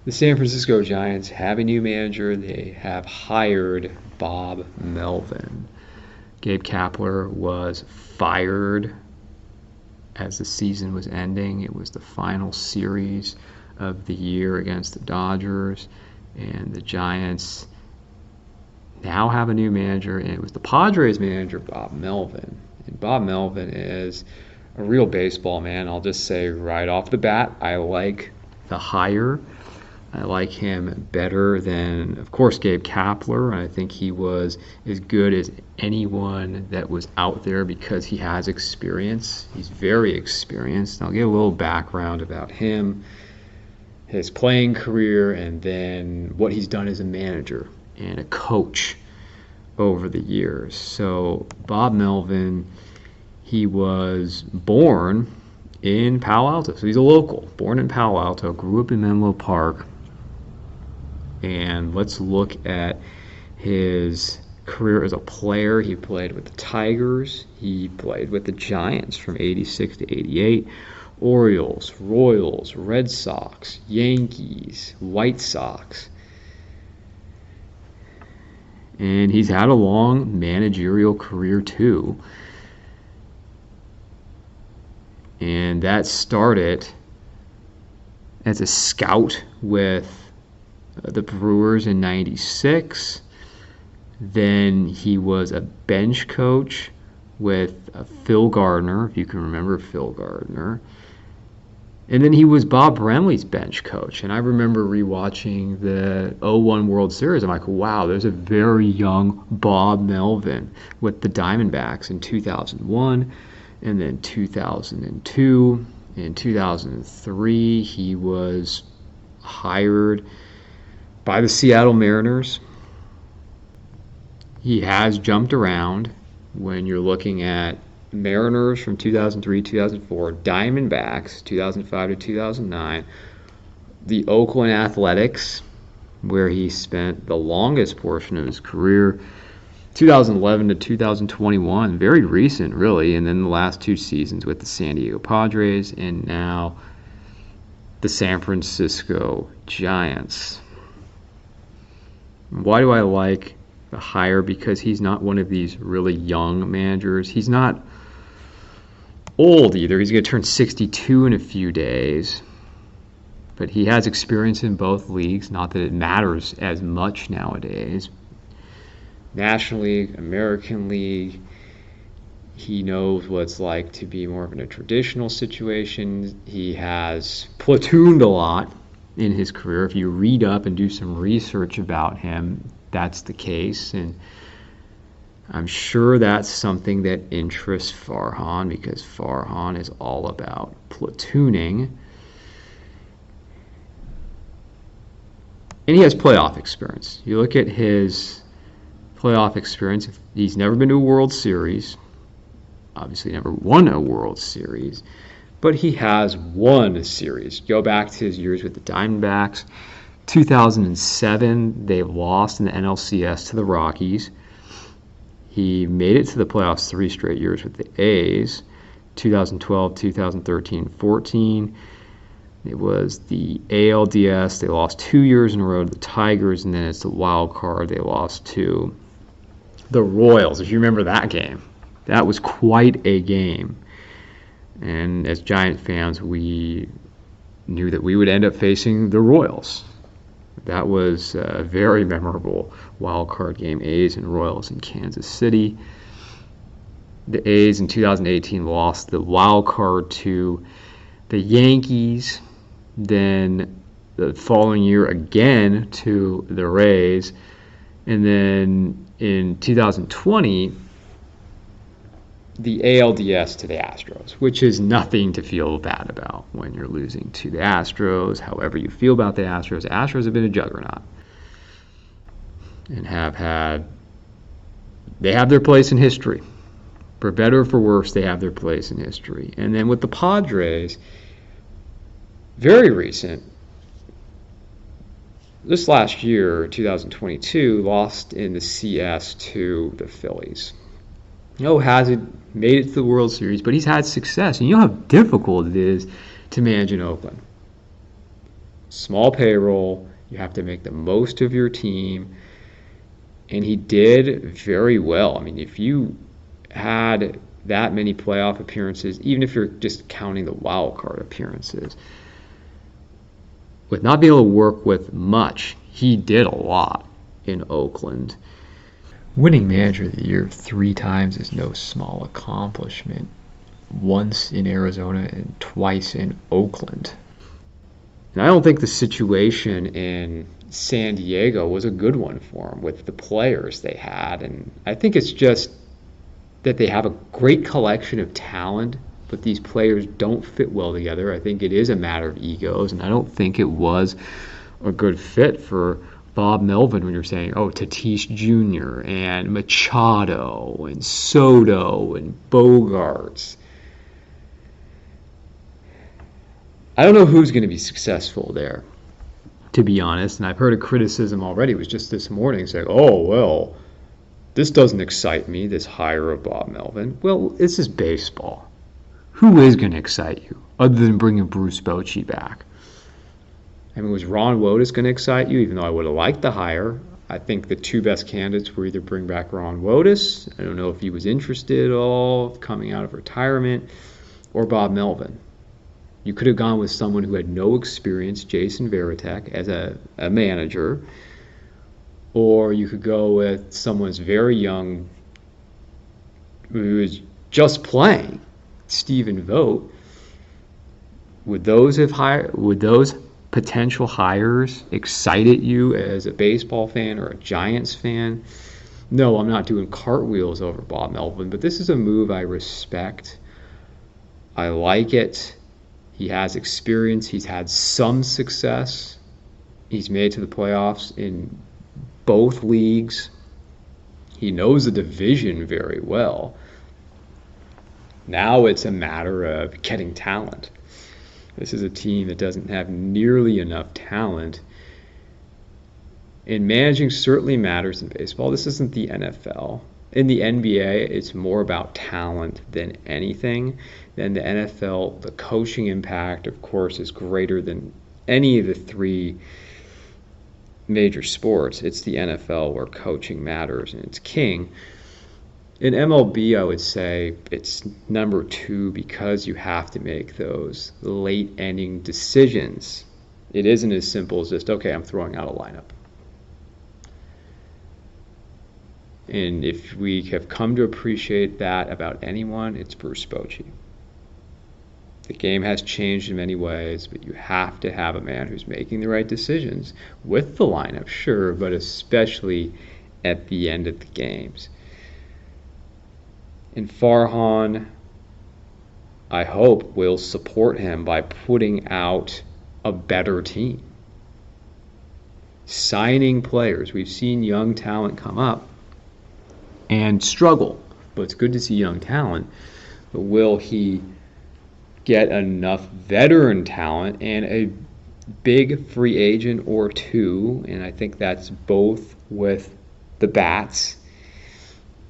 The San Francisco Giants have a new manager. They have hired Bob Melvin. Gabe Kapler was fired as the season was ending. It was the final series of the year against the Dodgers, and the Giants now have a new manager, and it was the Padres manager, Bob Melvin. And Bob Melvin is a real baseball man. I'll just say right off the bat, I like the hire. I like him better than, of course, Gabe Kapler. I think he was as good as anyone that was out there because he has experience. He's very experienced. I'll give a little background about him, his playing career, and then what he's done as a manager and a coach over the years. So Bob Melvin, he was born in Palo Alto. So he's a local, born in Palo Alto, grew up in Menlo Park. And let's look at his career as a player. He played with the Tigers. He played with the Giants from 86 to 88. Orioles, Royals, Red Sox, Yankees, White Sox. And he's had a long managerial career too. And that started as a scout with the Brewers in 96. Then he was a bench coach with Phil Gardner, if you can remember Phil Gardner. And then he was Bob Brenly's bench coach. And I remember rewatching the 01 World Series. I'm like, wow, there's a very young Bob Melvin with the Diamondbacks in 2001 and then 2002. In 2003, he was hired by the Seattle Mariners. He has jumped around when you're looking at Mariners from 2003, 2004, Diamondbacks 2005 to 2009, the Oakland Athletics, where he spent the longest portion of his career, 2011 to 2021, very recent really, and then the last two seasons with the San Diego Padres, and now the San Francisco Giants. Why do I like the hire? Because he's not one of these really young managers. He's not old either. He's going to turn 62 in a few days. But he has experience in both leagues. Not that it matters as much nowadays. National League, American League. He knows what it's like to be more of in a traditional situation. He has platooned a lot in his career. If you read up and do some research about him, that's the case. And I'm sure that's something that interests Farhan, because Farhan is all about platooning. And he has playoff experience. You look at his playoff experience, he's never been to a World Series, obviously never won a World Series, but he has won a series. Go back to his years with the Diamondbacks. 2007, they lost in the NLCS to the Rockies. He made it to the playoffs 3 straight years with the A's. 2012, 2013, 14. It was the ALDS. They lost 2 years in a row to the Tigers, and then it's the wild card. They lost to the Royals. If you remember that game, that was quite a game. And as Giant fans, we knew that we would end up facing the Royals. That was a very memorable wild card game, A's and Royals in Kansas City. The A's in 2018 lost the wild card to the Yankees. Then the following year again to the Rays. And then in 2020, the ALDS to the Astros, which is nothing to feel bad about when you're losing to the Astros. However you feel about the Astros have been a juggernaut and they have their place in history. For better or for worse, they have their place in history. And then with the Padres, very recent, this last year, 2022, lost in the CS to the Phillies. Hasn't made it to the World Series, but he's had success. And you know how difficult it is to manage in Oakland. small payroll. You have to make the most of your team. And he did very well. I mean, if you had that many playoff appearances, even if you're just counting the wild card appearances, with not being able to work with much, he did a lot in Oakland. Winning Manager of the Year 3 times is no small accomplishment. Once in Arizona and twice in Oakland. And I don't think the situation in San Diego was a good one for him with the players they had. And I think it's just that they have a great collection of talent, but these players don't fit well together. I think it is a matter of egos, and I don't think it was a good fit for Bob Melvin when you're saying, oh, Tatis Jr. and Machado and Soto and Bogarts. I don't know who's going to be successful there, to be honest. And I've heard a criticism already. It was just this morning saying, oh, well, this doesn't excite me, this hire of Bob Melvin. Well, this is baseball. Who is going to excite you other than bringing Bruce Bochy back? I mean, was Ron Wotus going to excite you, even though I would have liked the hire? I think the two best candidates were either bring back Ron Wotus, I don't know if he was interested at all coming out of retirement, or Bob Melvin. You could have gone with someone who had no experience, Jason Varitek, as a manager, or you could go with someone who's very young, who is just playing, Stephen Vogt. Would those potential hires excited you as a baseball fan or a Giants fan? No, I'm not doing cartwheels over Bob Melvin, but this is a move I respect. I like it. He has experience. He's had some success. He's made it to the playoffs in both leagues. He knows the division very well. Now it's a matter of getting talent. This is a team that doesn't have nearly enough talent. And managing certainly matters in baseball. This isn't the NFL. In the NBA, it's more about talent than anything. Then the NFL, the coaching impact, of course, is greater than any of the three major sports. It's the NFL where coaching matters and it's king. In MLB, I would say it's number 2 because you have to make those late inning decisions. It isn't as simple as just, okay, I'm throwing out a lineup. And if we have come to appreciate that about anyone, it's Bruce Bochy. The game has changed in many ways, but you have to have a man who's making the right decisions with the lineup, sure, but especially at the end of the games. And Farhan, I hope, will support him by putting out a better team. Signing players. We've seen young talent come up and struggle, but it's good to see young talent. But will he get enough veteran talent and a big free agent or two? And I think that's both with the bats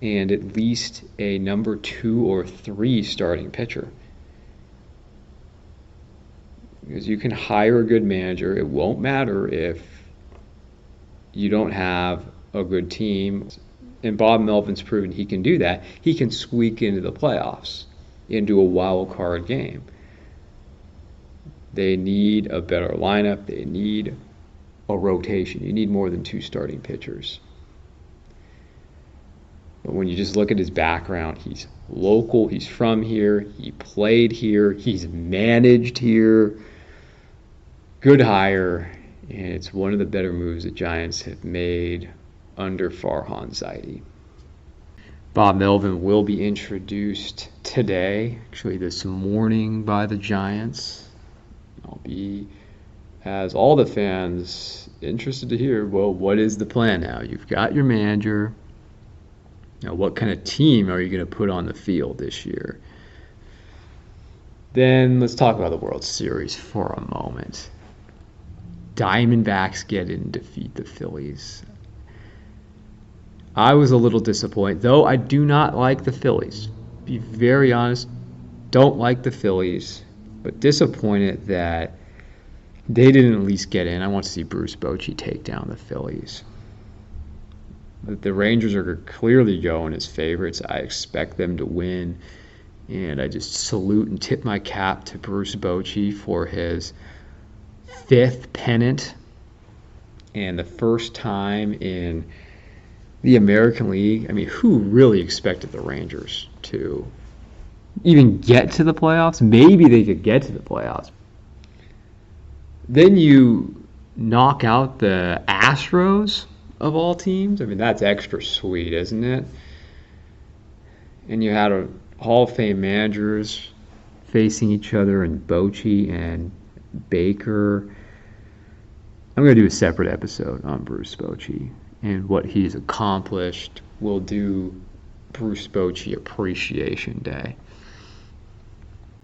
and at least a number 2 or 3 starting pitcher. Because you can hire a good manager. It won't matter if you don't have a good team. And Bob Melvin's proven he can do that. He can squeak into the playoffs, into a wild card game. They need a better lineup. They need a rotation. You need more than 2 starting pitchers. But when you just look at his background, he's local, he's from here, he played here, he's managed here. Good hire, and it's one of the better moves the Giants have made under Farhan Zaidi. Bob Melvin will be introduced today, actually this morning, by the Giants. I'll be, as all the fans, interested to hear, well, what is the plan now? You've got your manager. Now, what kind of team are you going to put on the field this year? Then let's talk about the World Series for a moment. Diamondbacks get in and defeat the Phillies. I was a little disappointed, though I do not like the Phillies. Be very honest, don't like the Phillies, but disappointed that they didn't at least get in. I want to see Bruce Bochy take down the Phillies. The Rangers are clearly going as favorites. I expect them to win. And I just salute and tip my cap to Bruce Bochy for his 5th pennant and the first time in the American League. I mean, who really expected the Rangers to even get to the playoffs? Maybe they could get to the playoffs. Then you knock out the Astros of all teams. I mean, that's extra sweet, isn't it? And you had a Hall of Fame managers facing each other in Bochy and Baker. I'm going to do a separate episode on Bruce Bochy and what he's accomplished. We'll do Bruce Bochy Appreciation Day.